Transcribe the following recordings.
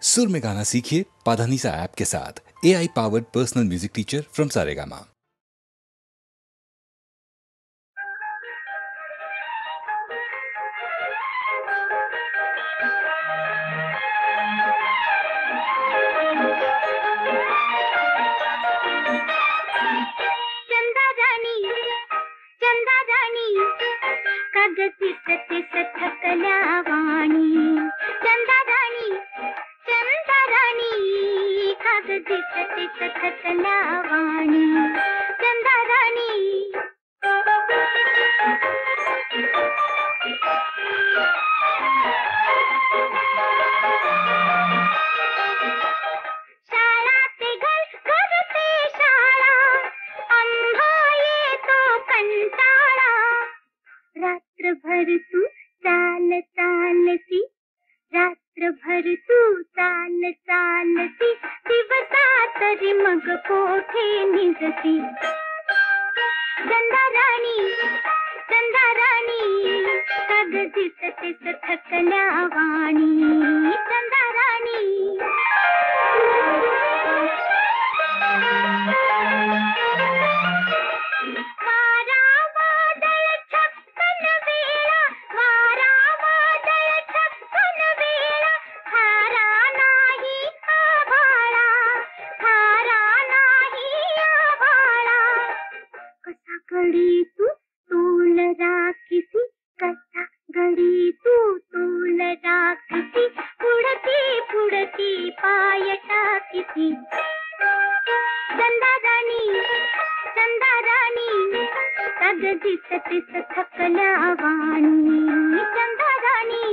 सुर में गाना सीखिए पाधानीसा ऐप के साथ। AI powered personal music teacher from Saregama. रात्रभर तू चाल चालती, रात्रभर तू चाल चालती, दिवसा तरी मग कोठे निजती. चंदाराणी चंदाराणी कग दिसतेस थकल्या वाणी. चंदाराणी गडी तू तोल राखीसी, कसा गडी तू तोल राखीसी, पुढती पुढती पाय टाकीसी. चंदाराणी चंदाराणी कग दिसतेस थकल्या वाणी. चंदाराणी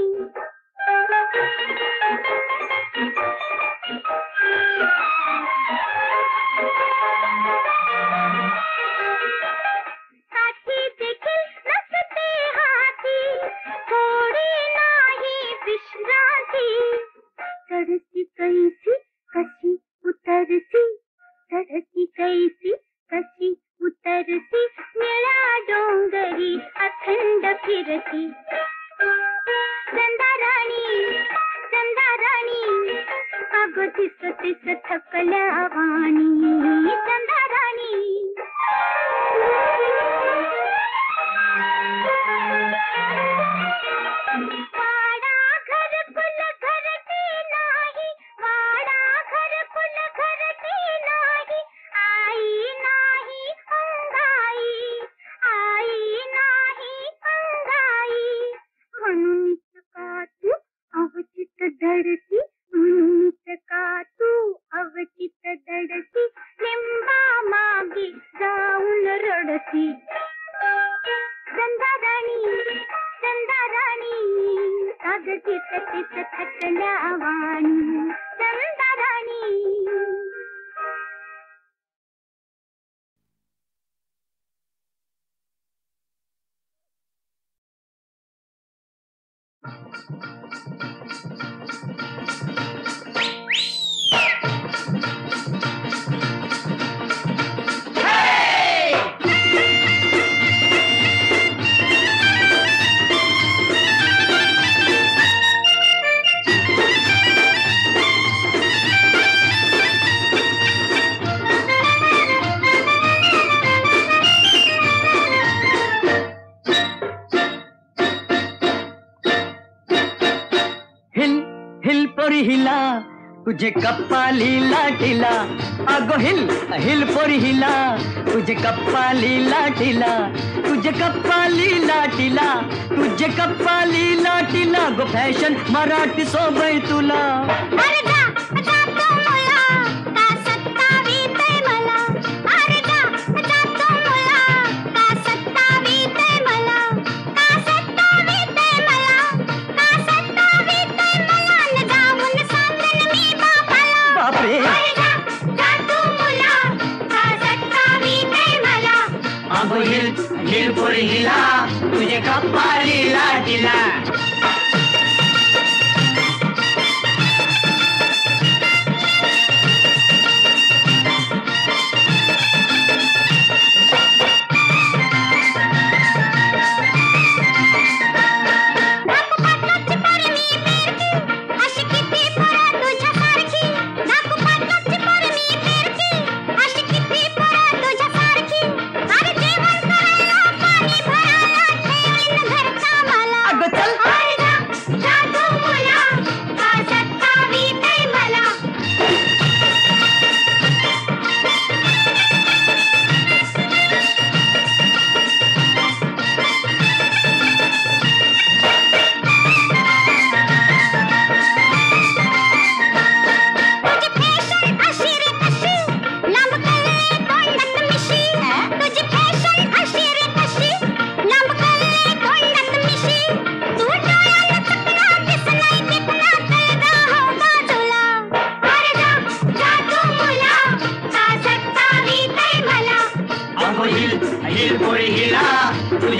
चढती कैसी कशी उतरसी, चढती कैसी कशी उतरसी, निळ्या डोंगरी अखंड फिरती. चंदाराणी चंदाराणी अगो दिसतेस थकल्या वाणी. चंदाराणी धडती म्हणूनच का तू अवचित धडती, लिंबा मागे जाऊन रडती. चंदाराणी चंदाराणी अग दिसतेस थकल्या वाणी. चंदाराणी हिला तुझे कप्पाली लाटीला, अगो हिल हिल पोरी हिला तुझे कप्पाली लाटीला, तुझे कप्पाली लाटीला, तुझे कप्पाली लाटीला, गो फॅशन मराठी सोबय तुला. अरे जा जा तो मुला का सत्तावीत मला. अरे जा जा तो मुला का सत्तावीत मला. का सत्तावीत मला. का सत्तावीत मला. न जाऊन सांगन मी बापाला. बापरे अरे जा जा तो मुला का सत्तावीत मला. अगो हिल हिल पोरी हिला तुझे कप्पाली लाटीला. अशी किती फळं तुझ्या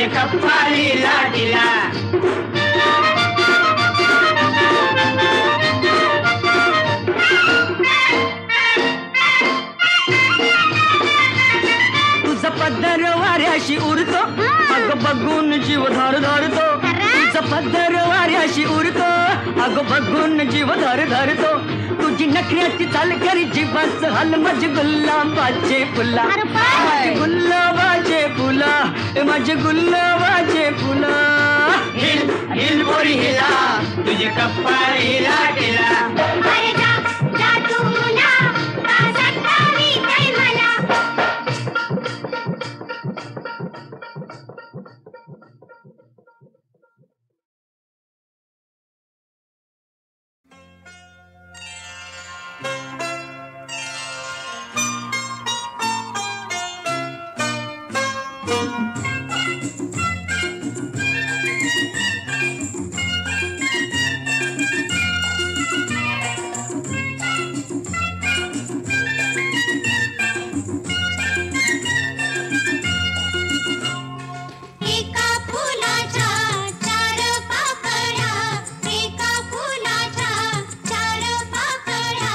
तुझे कपाळी लाटीला. तुझा पदर वाऱ्याशी उरतो, अग बघून जीव धर धरतो. तुझा पदर वाऱ्याशी उरतो, अग बघून जीव धर धरतो. तुझी नखऱ्याची चाल करी जीवाच हाल, माझे गुलाबाचे फुला, माझे गुलाबाचे फुला, माझे गुलाबाचे फुला. हिल हिल बोरी हिला, तुझे कपाळी लाटीला. अरे जा जा तू मुला, का सतावी ते मला. एका फुलाच्या चार पाकळ्या, एका फुलाच्या चार पाकळ्या,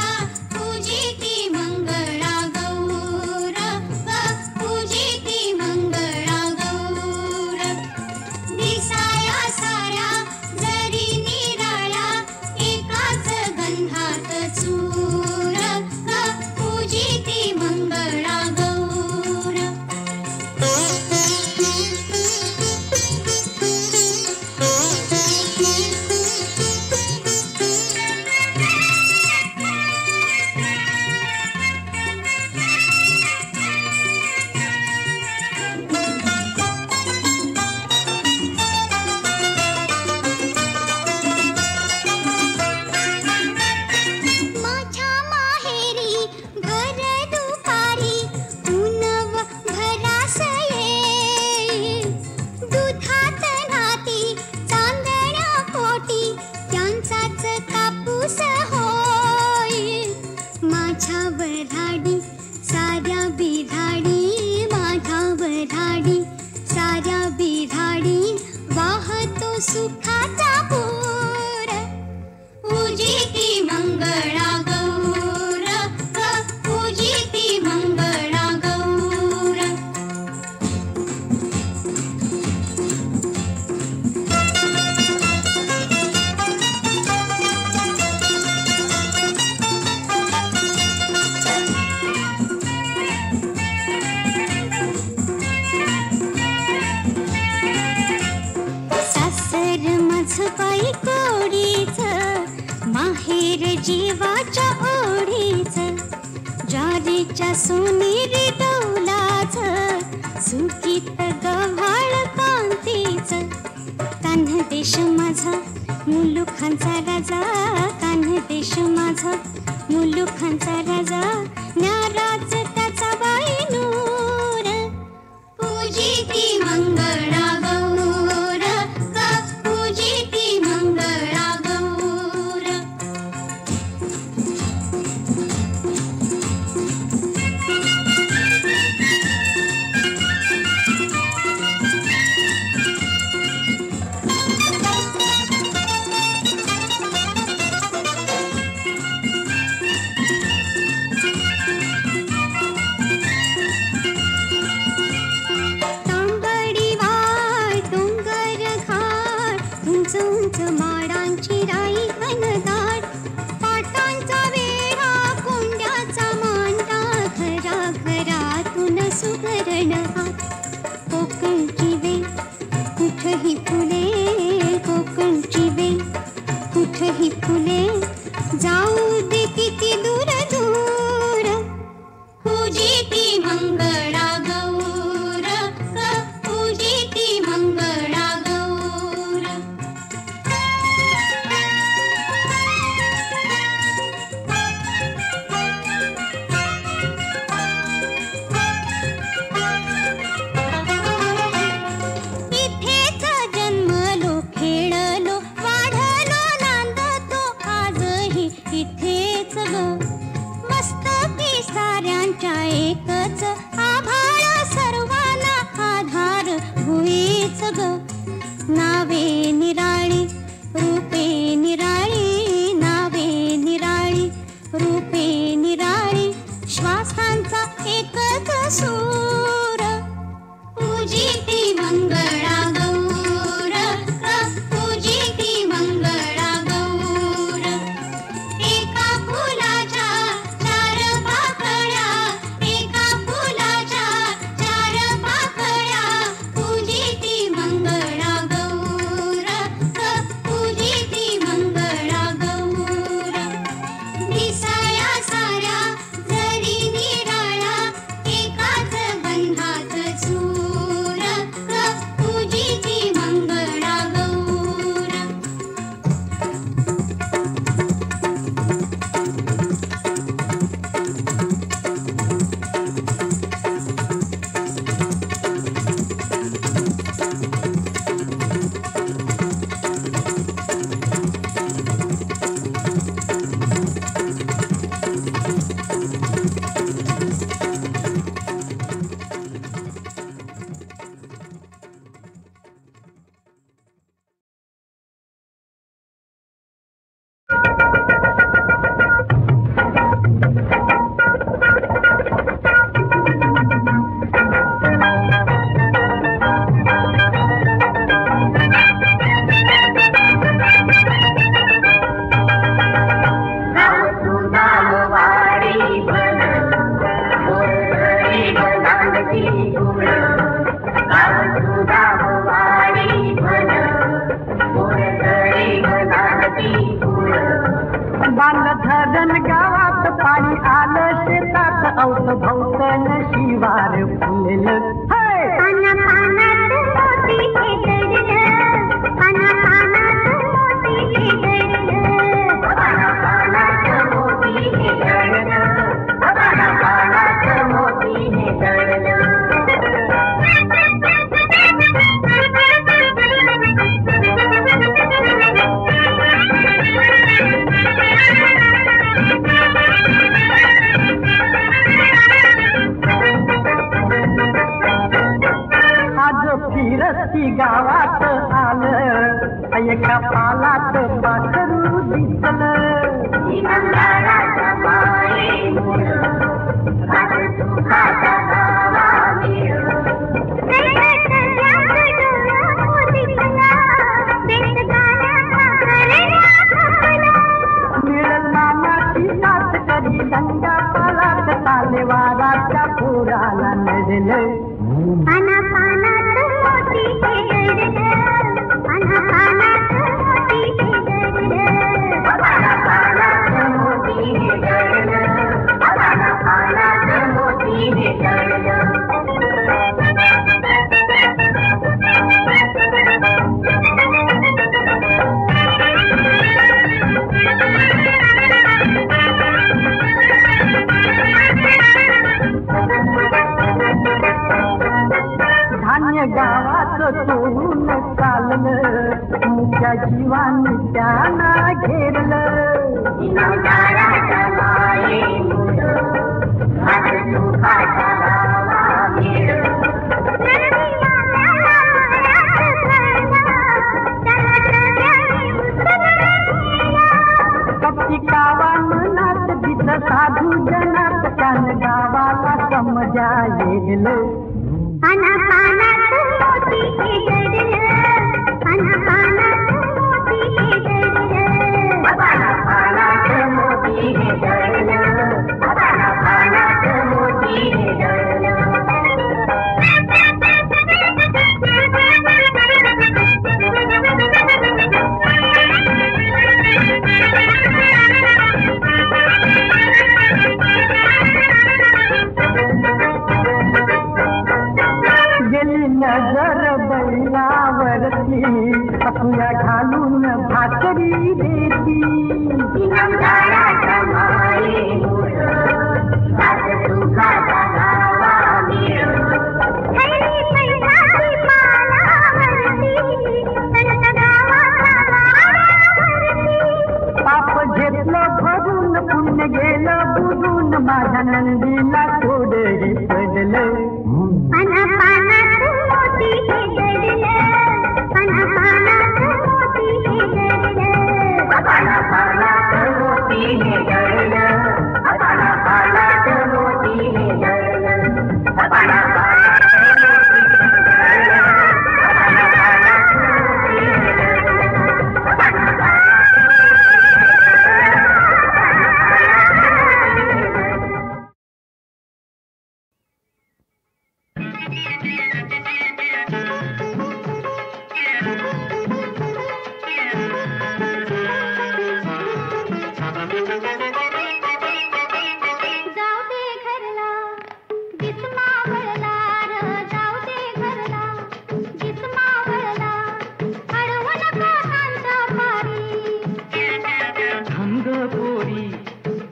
पूजिती मंगळा गौर, पूजिती मंगळा गौर. दिसाया साऱ्या जरी निराळ्या, एकाच गंधात चूर, पूजिती मंगळा गौर. माझ्या माहेरी भर दुपारी ऊनव भरास येईल. दुधात नाती चांदण्या पोटी त्यांचाच कापूस होईल. माझ्या वऱ्हाडी साऱ्या बिधाडी, माझ्या वऱ्हाडी साऱ्या बिधाडी, वाहतो सुखाचा पूर. पूजिती मंगळा गौर, पूजिती मंगळा गौर. सासर माझं पायी कोडीच, माहेर जीवाच्या ओढीच. ज्वारीच्या सोनेरी डौलाच, सुकीत गव्हाळ कांतीच. कान्ह देश माझा मुलुखांचा राजा, कान्ह देश माझा मुलुखांचा राजा, न्याराज त्याचा बाई नूर. पूजिती मंगळा गौर, पूजिती मंगळा गौर. तांबडी वाळ डोंगर घाट, उंच उंच माडांची राई घनदाट. पाटांचा वेढा कोंड्याचा मांडा, घरा घरातून सुगरण हात. कोकणची वेल कुठही फुले, कोकणची वेल कुठही फुले, जाऊ दे किती दूर दूर. पूजिती मंगळा गौर, पूजिती मंगळा गौर. इथेच जन्मलो, खेळलो, वाढलो, नांदतो आजही इथेच ग. मस्तकी साऱ्यांच्या एकच, आभाळ सर्वांना आधार भुईच सूर पूजिती मंगळा गौर पूजिती मंगळा गौर एका फुलाच्या चार पाकळ्या एका फुलाच्या चार पाकळ्या पूजिती मंगळा गौर पूजिती मंगळा गौर दिसाया साऱ्या जरी निराळा एकाच बंधात चूर पूजिती मंगळा गौर बालधरण गावात पाणी आलं शेतात औत भौतन शिवार फुललं पाना पानात मोती दडलं पाना पानात मोती दडलं पाना पानात मोती दडलं पाना पानात मोती दडलं फिरती गावात आलं एका पालात पाखरू दिसलं मिळल मामाची साथ कधी गंगा पालात ताले वाराच्या पोराला नडलं पाना पानात मोती दडलं पाना पानात मोती दडलं पाना पानात मोती दडलं पाना पानात मोती दडलं धान्य गावात चोरून चाललं मुख्या जीवानी त्यांना घेरलं कपटी गावात दिस साधू जनात त्यान गावाला समजा येलं पाना पानात मोती दडलं पाना पानात मोती दडलं पाना पानात मोती दडलं पाना पानात मोती दडलं गेली नजर बैलावरती आपल्या घालून भाकरी देती पाप घेतलं भरून पुण्य गेलं बुडून माझ्या नंदीला थोडे पडलं पाना पानात मोती दडलं पाना पानात मोती दडलं पाना पानात मोती दडलं पाना पानात मोती दडलं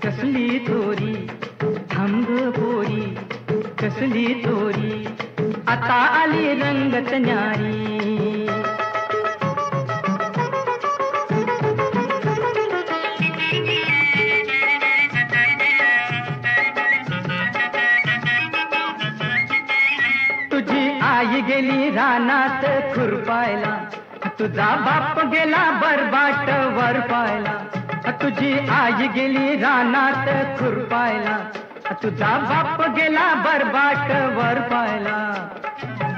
कसली थोरी थांब पोरी कसली थोरी आता आली रंगत न्यारी तुझी आई गेली रानात खुरपायला तुझा बाप गेला बरबाट वर पायला तुझी आई गेली रानात खुरपायला तुझा बाप गेला बरबाट वर पायला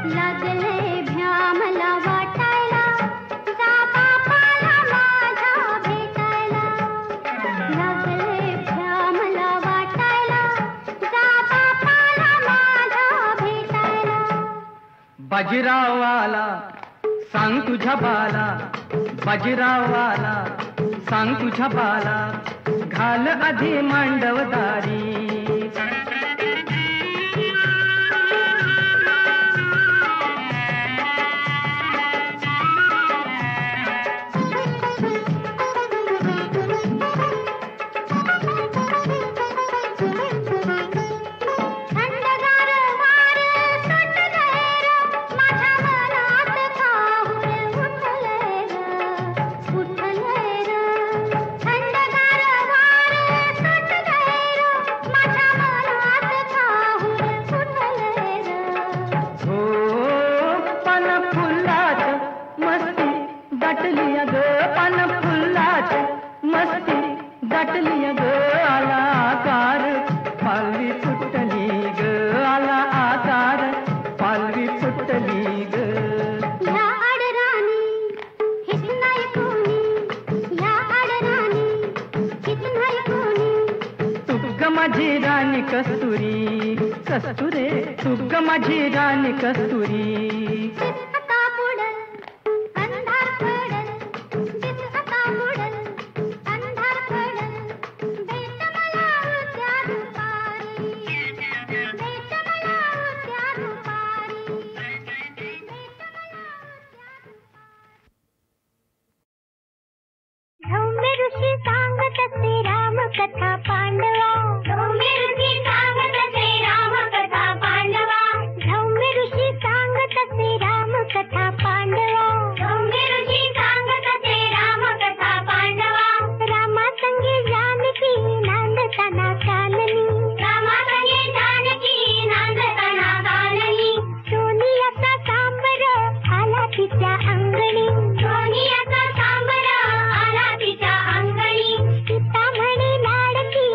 लागले भ्या मला वाटायला जा बापाला माझ्या भेटायला लागले भ्या मला वाटायला जा बापाला माझ्या भेटायला बाजीरावाला सांग तुझ्या बाला बाजीरावाला सांग तुझ्या बाला घाल आधी मांडवदारी माझी राणी कस्तुरी कस्तुरे तुग माझी राणी कस्तुरी आता बुडल अंधार पडल आता बुडल अंधार पडल भेट मला उद्या दुपारी भेट मला उद्या दुपारी धौम्य ऋषी सांगत असे राम कथा पांडवा धौम्य ऋषी सांगत असे राम कथा पांडवा धौम्य ऋषी सांगत असे राम कथा पांडवा धौम्य ऋषी सांगत असे राम कथा पांडवा रामा संगे जानकी नांदताना काननी रामा संगे जानकी नांदताना काननी सोनियाचा सांबर आला तिच्या अंगणी सोनियाचा सांबर आला तिच्या अंगणी सीता म्हणे लाडकी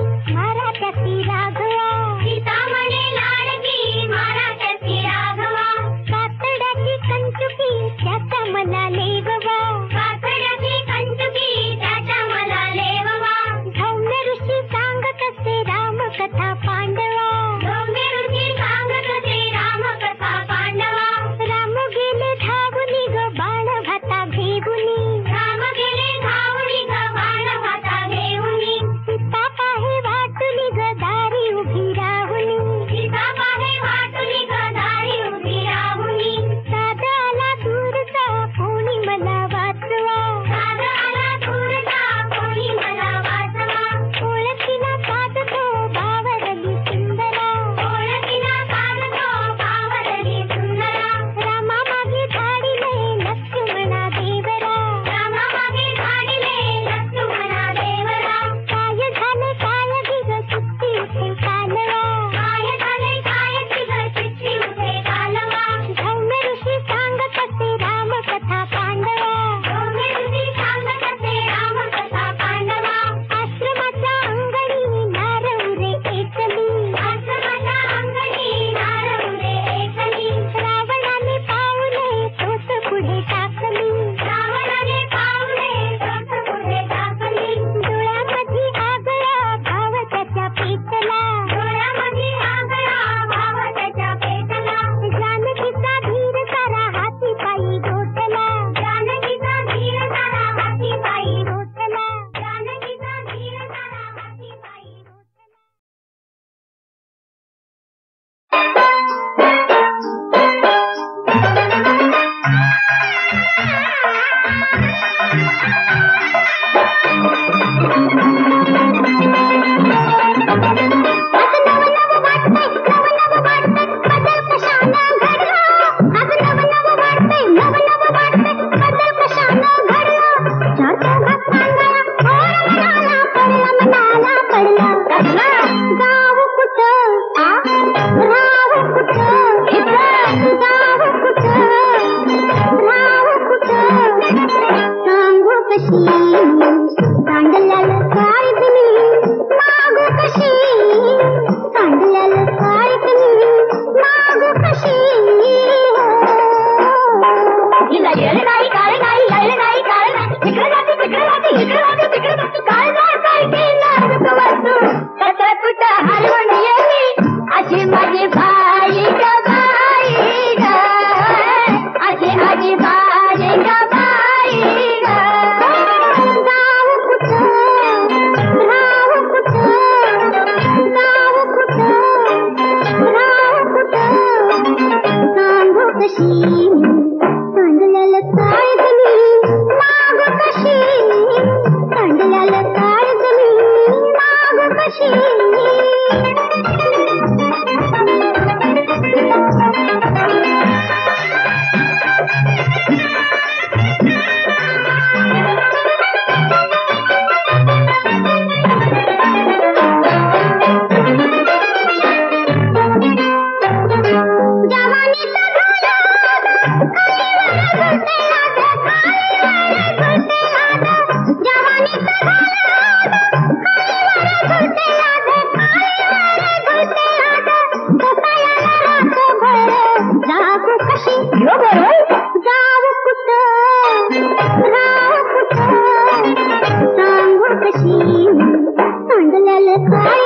सांगल्याला काय